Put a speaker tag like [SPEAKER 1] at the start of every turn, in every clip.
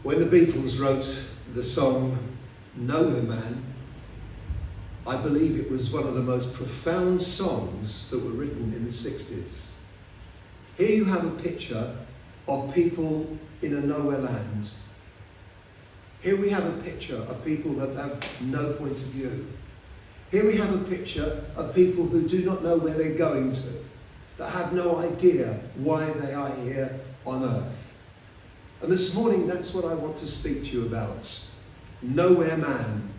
[SPEAKER 1] When the Beatles wrote the song Nowhere Man, I believe it was one of the most profound songs that were written in the 60s. Here you have a picture of people in a nowhere land. Here we have a picture of people that have no point of view. Here we have a picture of people who do not know where they're going to, that have no idea why they are here on earth. And this morning, that's what I want to speak to you about. Nowhere Man.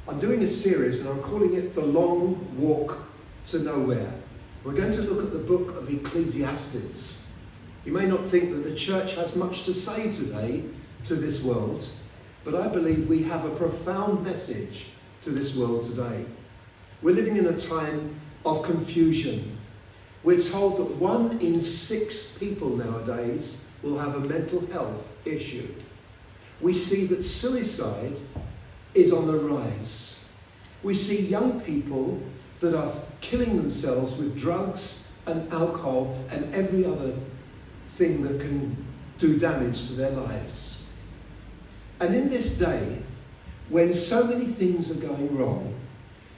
[SPEAKER 1] I'm doing a series and I'm calling it The Long Walk to Nowhere. We're going to look at the book of Ecclesiastes. You may not think that the church has much to say today to this world, but I believe we have a profound message to this world today. We're living in a time of confusion. We're told that 1 in 6 people nowadays will have a mental health issue. We see that suicide is on the rise. We see young people that are killing themselves with drugs and alcohol and every other thing that can do damage to their lives. And in this day, when so many things are going wrong,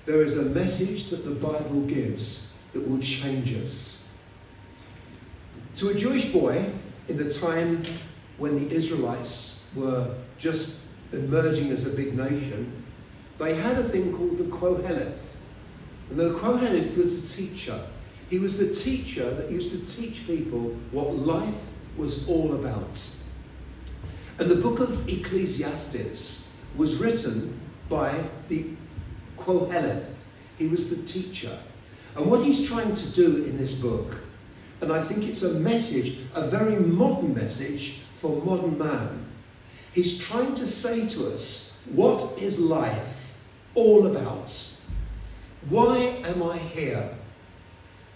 [SPEAKER 1] there is a message that the Bible gives that will change us. To a Jewish boy, in the time when the Israelites were just emerging as a big nation, they had a thing called the Koheleth. And the Koheleth was a teacher. He was the teacher that used to teach people what life was all about. And the book of Ecclesiastes was written by the Koheleth. He was the teacher. And what he's trying to do in this book, and I think it's a message, a very modern message for modern man. He's trying to say to us, what is life all about? Why am I here?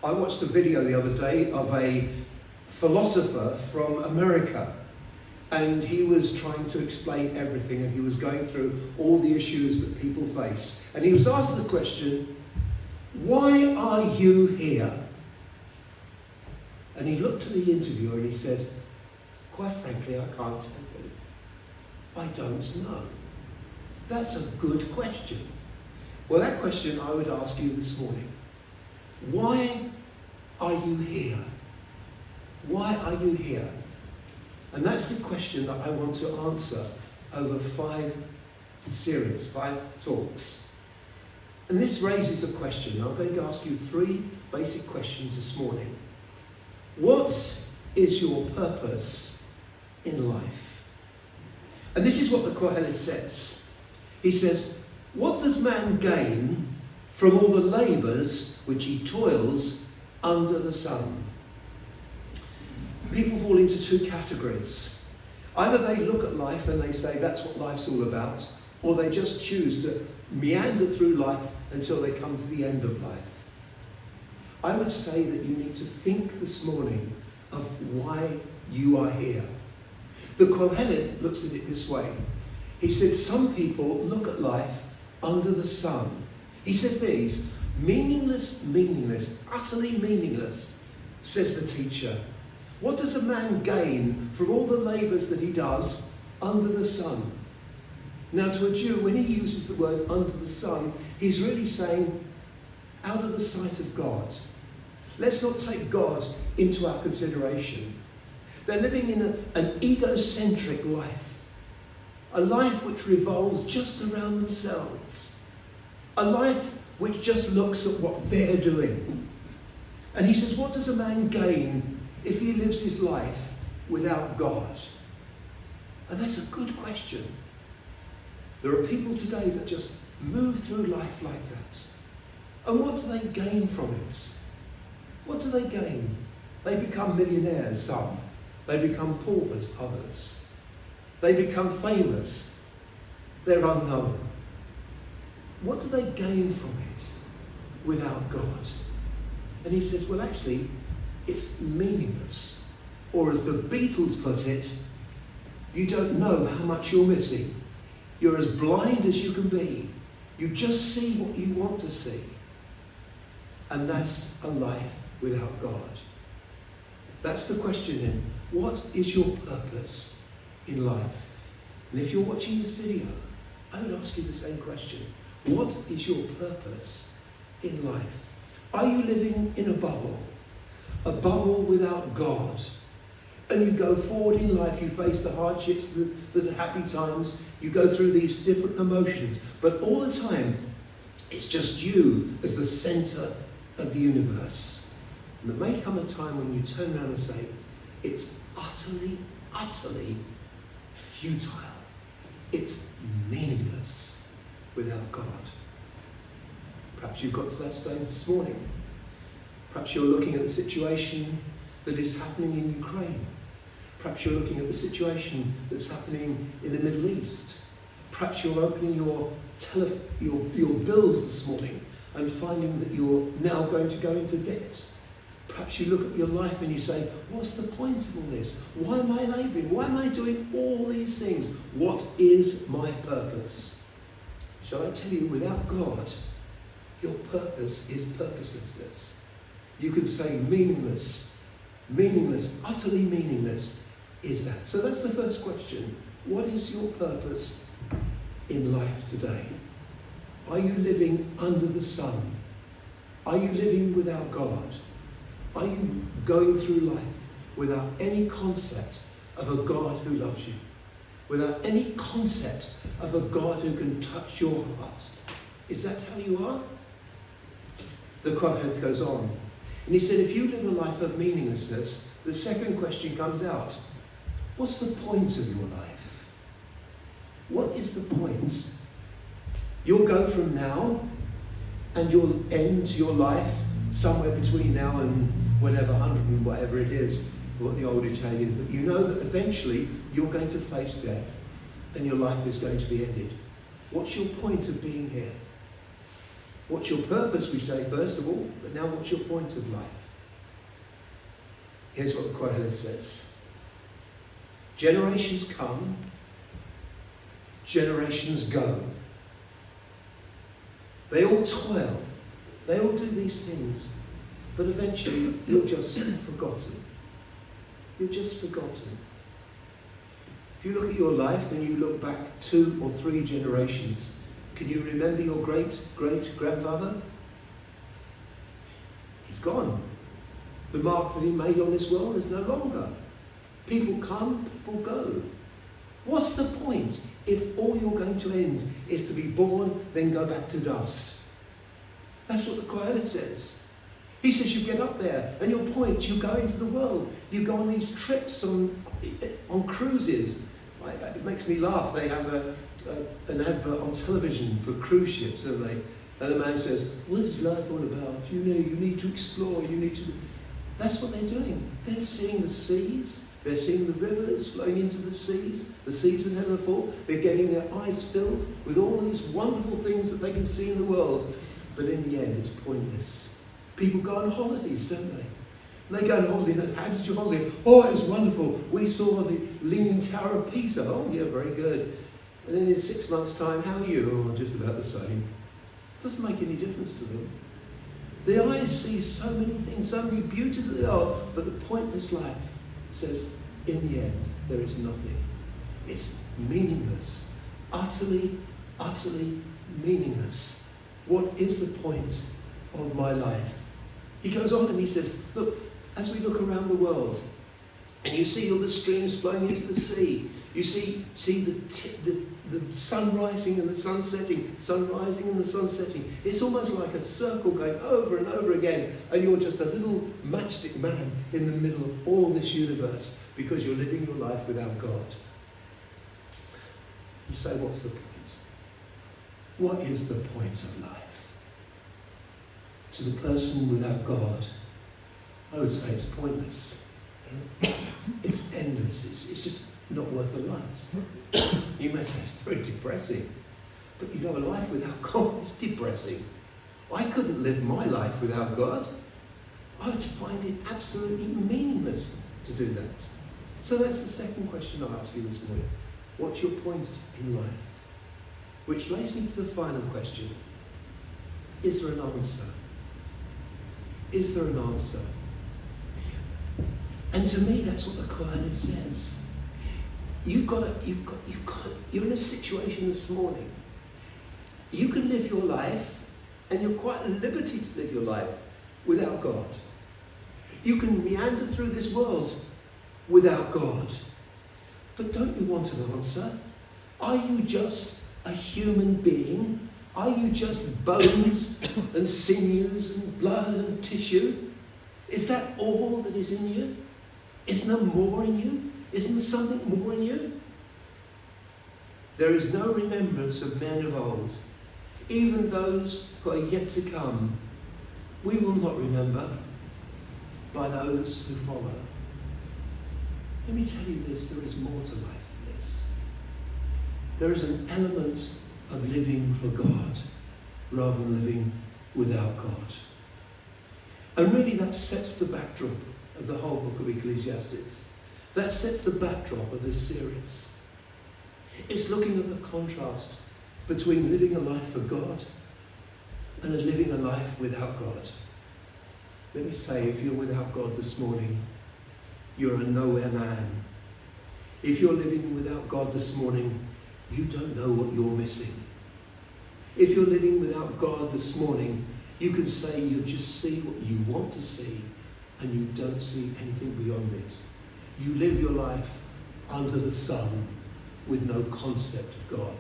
[SPEAKER 1] I watched a video the other day of a philosopher from America, and he was trying to explain everything, and he was going through all the issues that people face. And he was asked the question, why are you here? And he looked at the interviewer and he said, quite frankly, I can't tell you. I don't know. That's a good question. Well, that question I would ask you this morning. Why are you here? Why are you here? And that's the question that I want to answer over 5 talks. And this raises a question. I'm going to ask you 3 basic questions this morning. What is your purpose in life? And this is what the Koheleth says. He says, what does man gain from all the labours which he toils under the sun? People fall into 2 categories. Either they look at life and they say that's what life's all about, or they just choose to meander through life until they come to the end of life. I would say that you need to think this morning of why you are here. The Koheleth looks at it this way. He said some people look at life under the sun. He says these, meaningless, meaningless, utterly meaningless, says the teacher. What does a man gain from all the labours that he does under the sun? Now to a Jew, when he uses the word under the sun, he's really saying out of the sight of God. Let's not take God into our consideration. They're living in an egocentric life. A life which revolves just around themselves. A life which just looks at what they're doing. And he says, what does a man gain if he lives his life without God? And that's a good question. There are people today that just move through life like that. And what do they gain from it? What do they gain? They become millionaires, some. They become paupers, others. They become famous. They're unknown. What do they gain from it without God? And he says, well, actually, it's meaningless. Or as the Beatles put it, you don't know how much you're missing. You're as blind as you can be. You just see what you want to see. And that's a life without God. That's the question then. What is your purpose in life? And if you're watching this video, I would ask you the same question. What is your purpose in life? Are you living in a bubble without God? And you go forward in life, you face the hardships, the happy times, you go through these different emotions, but all the time, it's just you as the centre of the universe. And there may come a time when you turn around and say, it's utterly, utterly futile. It's meaningless without God. Perhaps you've got to that stage this morning. Perhaps you're looking at the situation that is happening in Ukraine. Perhaps you're looking at the situation that's happening in the Middle East. Perhaps you're opening your bills this morning and finding that you're now going to go into debt. Perhaps you look at your life and you say, what's the point of all this? Why am I labouring? Why am I doing all these things? What is my purpose? Shall I tell you, without God, your purpose is purposelessness. You could say meaningless, utterly meaningless is that. So that's the first question. What is your purpose in life today? Are you living under the sun? Are you living without God? Are you going through life without any concept of a God who loves you? Without any concept of a God who can touch your heart? Is that how you are? The quote goes on. And he said, if you live a life of meaninglessness, the second question comes out. What's the point of your life? What is the point? You'll go from now and you'll end your life somewhere between now and whatever, 100 and whatever it is, what the old age is. But you know that eventually you're going to face death and your life is going to be ended. What's your point of being here? What's your purpose, we say first of all, but now what's your point of life? Here's what the quote says. Generations come, generations go. They all toil, they all do these things, but eventually you're just forgotten. You're just forgotten. If you look at your life and you look back 2 or 3 generations, can you remember your great-great-grandfather? He's gone. The mark that he made on this world is no longer. People come, people go. What's the point if all you're going to end is to be born, then go back to dust? That's what the Kohelet says. He says you get up there and your point, you go into the world. You go on these trips on cruises. It makes me laugh. They have an advert on television for cruise ships, don't they? And the man says, what is life all about? You know, you need to explore, you need to... That's what they're doing. They're seeing the seas. They're seeing the rivers flowing into the seas that never fall. They're getting their eyes filled with all these wonderful things that they can see in the world. But in the end, it's pointless. People go on holidays, don't they? And they go on holiday. How did you holiday? Oh, it was wonderful. We saw the Leaning Tower of Pisa. Oh, yeah, very good. And then in 6 months' time, how are you? Oh, just about the same. It doesn't make any difference to them. The eyes see so many things, so many beauties that they are, but the pointless life says, in the end, there is nothing. It's meaningless. Utterly, utterly meaningless. What is the point of my life? He goes on and he says, look, as we look around the world, and you see all the streams flowing into the sea, you see the sun rising and the sun setting, sun rising and the sun setting. It's almost like a circle going over and over again, and you're just a little matchstick man in the middle of all this universe because you're living your life without God. You say, what's the point? What is the point of life? To the person without God, I would say it's pointless. It's endless. It's just not worth a light. You may say it's very depressing, but you know, a life without God is depressing. I couldn't live my life without God. I would find it absolutely meaningless to do that. So that's the second question I ask you this morning. What's your point in life? Which leads me to the final question. Is there an answer? Is there an answer? And to me, that's what the Kohelet says. you're in a situation this morning. You can live your life, and you're quite at liberty to live your life without God. You can meander through this world without God. But don't you want an answer? Are you just a human being? Are you just bones and sinews and blood and tissue? Is that all that is in you? Isn't there more in you? Isn't there something more in you? There is no remembrance of men of old, even those who are yet to come. We will not remember by those who follow. Let me tell you this, there is more to life than this. There is an element of living for God rather than living without God. And really that sets the backdrop of the whole book of Ecclesiastes. That sets the backdrop of this series. It's looking at the contrast between living a life for God and living a life without God. Let me say, if you're without God this morning, you're a nowhere man. If you're living without God this morning, you don't know what you're missing. If you're living without God this morning, you can say you just see what you want to see and you don't see anything beyond it. You live your life under the sun with no concept of God.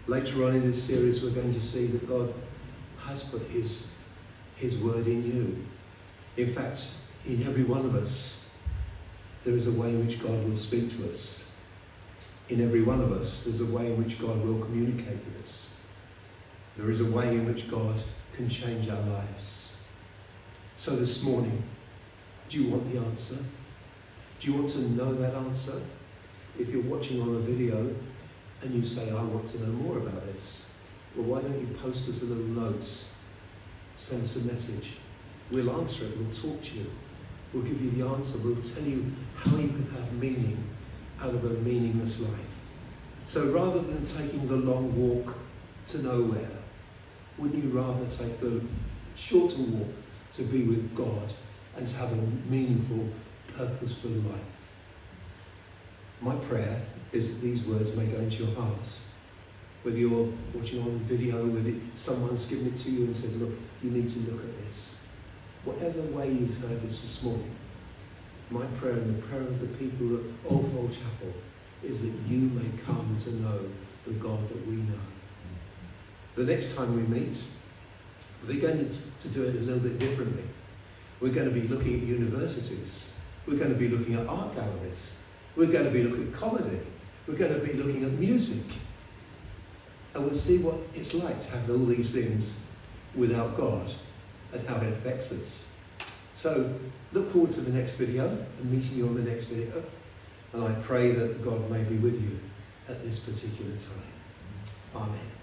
[SPEAKER 1] Later on in this series, we're going to see that God has put His word in you. In fact, in every one of us, there is a way in which God will speak to us. In every one of us, there's a way in which God will communicate with us. There is a way in which God can change our lives. So this morning, do you want the answer? Do you want to know that answer? If you're watching on a video and you say, I want to know more about this, well, why don't you post us a little note? Send us a message. We'll answer it. We'll talk to you. We'll give you the answer. We'll tell you how you can have meaning out of a meaningless life. So rather than taking the long walk to nowhere, wouldn't you rather take the shorter walk to be with God and to have a meaningful, purposeful life? My prayer is that these words may go into your heart. Whether you're watching on video, whether someone's given it to you and said, look, you need to look at this. Whatever way you've heard this morning, my prayer and the prayer of the people at Old Fold Chapel is that you may come to know the God that we know. The next time we meet, we're going to do it a little bit differently. We're going to be looking at universities. We're going to be looking at art galleries. We're going to be looking at comedy. We're going to be looking at music. And we'll see what it's like to have all these things without God and how it affects us. So look forward to the next video and meeting you on the next video. And I pray that God may be with you at this particular time. Amen.